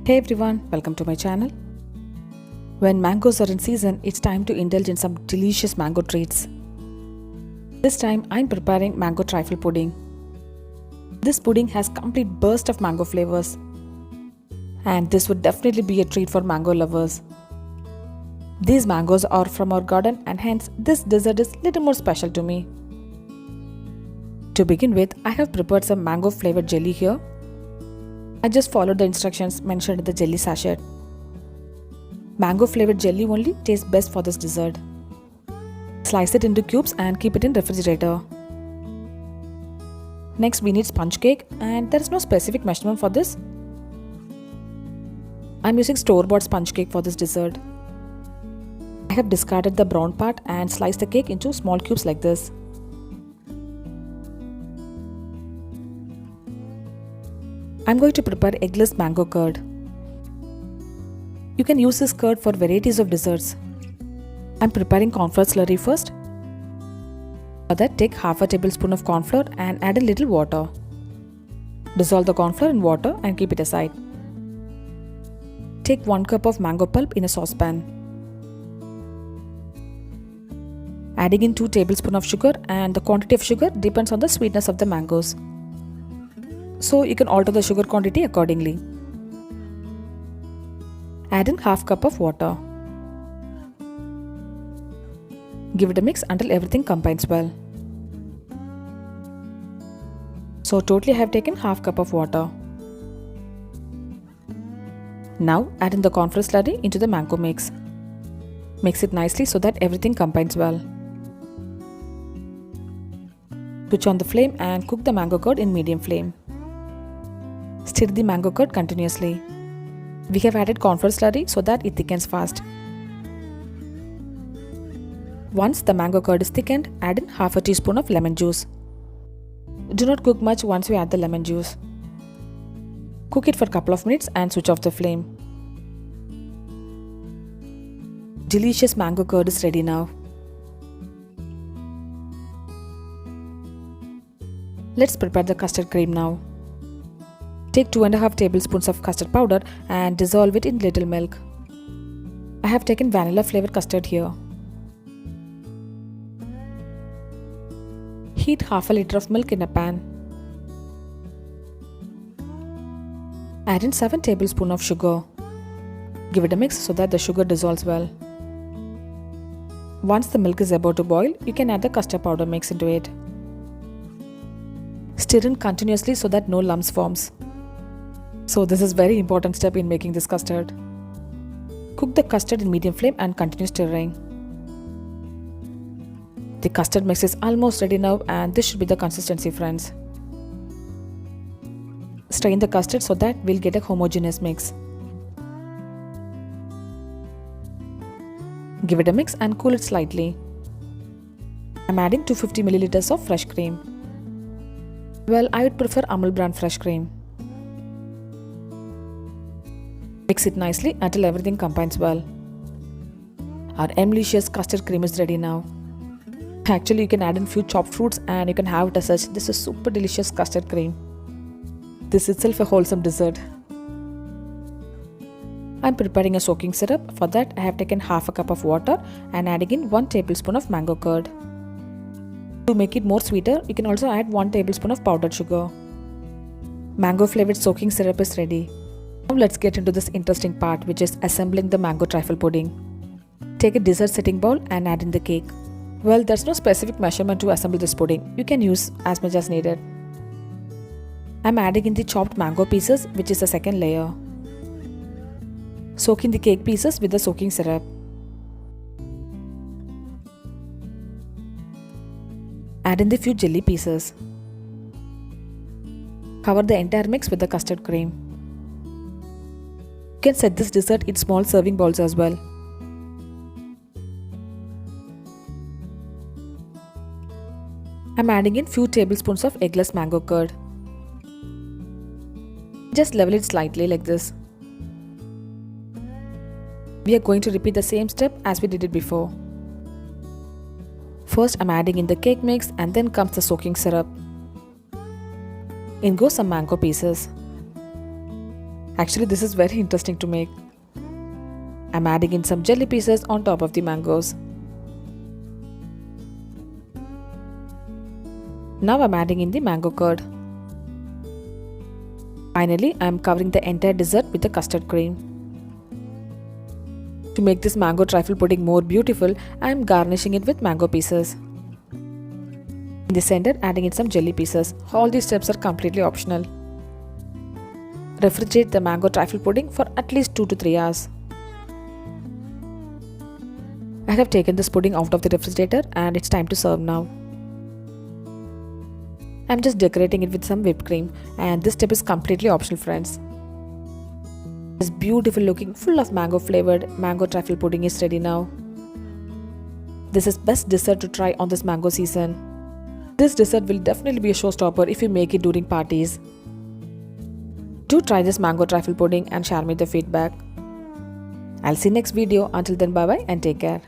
Hey everyone, welcome to my channel. When mangoes are in season, it's time to indulge in some delicious mango treats. This time I'm preparing mango trifle pudding. This pudding has complete burst of mango flavors. And this would definitely be a treat for mango lovers. These mangoes are from our garden and hence this dessert is little more special to me. To begin with, I have prepared some mango flavored jelly here. I just followed the instructions mentioned in the jelly sachet. Mango flavored jelly only tastes best for this dessert. Slice it into cubes and keep it in refrigerator. Next we need sponge cake and there is no specific measurement for this. I'm using store-bought sponge cake for this dessert. I have discarded the brown part and sliced the cake into small cubes like this. I'm going to prepare eggless mango curd. You can use this curd for varieties of desserts. I'm preparing cornflour slurry first. For that, take half a tablespoon of cornflour and add a little water. Dissolve the cornflour in water and keep it aside. Take 1 cup of mango pulp in a saucepan. Adding in 2 tablespoons of sugar, and the quantity of sugar depends on the sweetness of the mangoes. So you can alter the sugar quantity accordingly. Add in half cup of water. Give it a mix until everything combines well. So totally I have taken half cup of water. Now add in the cornflour slurry into the mango mix. Mix it nicely so that everything combines well. Switch on the flame and cook the mango curd in medium flame. Stir the mango curd continuously. We have added cornflour slurry so that it thickens fast. Once the mango curd is thickened, add in half a teaspoon of lemon juice. Do not cook much once you add the lemon juice. Cook it for a couple of minutes and switch off the flame. Delicious mango curd is ready now. Let's prepare the custard cream now. Take 2.5 tablespoons of custard powder and dissolve it in little milk. I have taken vanilla flavored custard here. Heat half a liter of milk in a pan. Add in 7 tablespoons of sugar. Give it a mix so that the sugar dissolves well. Once the milk is about to boil, you can add the custard powder mix into it. Stir in continuously so that no lumps forms. So this is very important step in making this custard. Cook the custard in medium flame and continue stirring. The custard mix is almost ready now and this should be the consistency, friends. Strain the custard so that we'll get a homogeneous mix. Give it a mix and cool it slightly. I'm adding 250 milliliters of fresh cream. Well, I would prefer Amul brand fresh cream. Mix it nicely until everything combines well. Our delicious custard cream is ready now. Actually, you can add in few chopped fruits and you can have it as such. This is super delicious custard cream. This itself a wholesome dessert. I'm preparing a soaking syrup. For that, I have taken half a cup of water and adding in 1 tablespoon of mango curd. To make it more sweeter, you can also add 1 tablespoon of powdered sugar. Mango flavored soaking syrup is ready. Now let's get into this interesting part, which is assembling the mango trifle pudding. Take a dessert setting bowl and add in the cake. Well, there's no specific measurement to assemble this pudding. You can use as much as needed. I'm adding in the chopped mango pieces, which is the second layer. Soak in the cake pieces with the soaking syrup. Add in the few jelly pieces. Cover the entire mix with the custard cream. You can set this dessert in small serving bowls as well. I'm adding in few tablespoons of eggless mango curd. Just level it slightly like this. We are going to repeat the same step as we did it before. First, I'm adding in the cake mix and then comes the soaking syrup. In go some mango pieces. Actually, this is very interesting to make. I'm adding in some jelly pieces on top of the mangoes. Now I'm adding in the mango curd. Finally, I'm covering the entire dessert with the custard cream. To make this mango trifle pudding more beautiful, I'm garnishing it with mango pieces. In the center, adding in some jelly pieces. All these steps are completely optional. Refrigerate the mango trifle pudding for at least 2 to 3 hours. I have taken this pudding out of the refrigerator and it's time to serve now. I'm just decorating it with some whipped cream, and this step is completely optional, friends. This beautiful looking, full of mango flavored mango trifle pudding is ready now. This is best dessert to try on this mango season. This dessert will definitely be a showstopper if you make it during parties. Do try this mango trifle pudding and share me the feedback. I'll see you next video. Until then, bye bye and take care.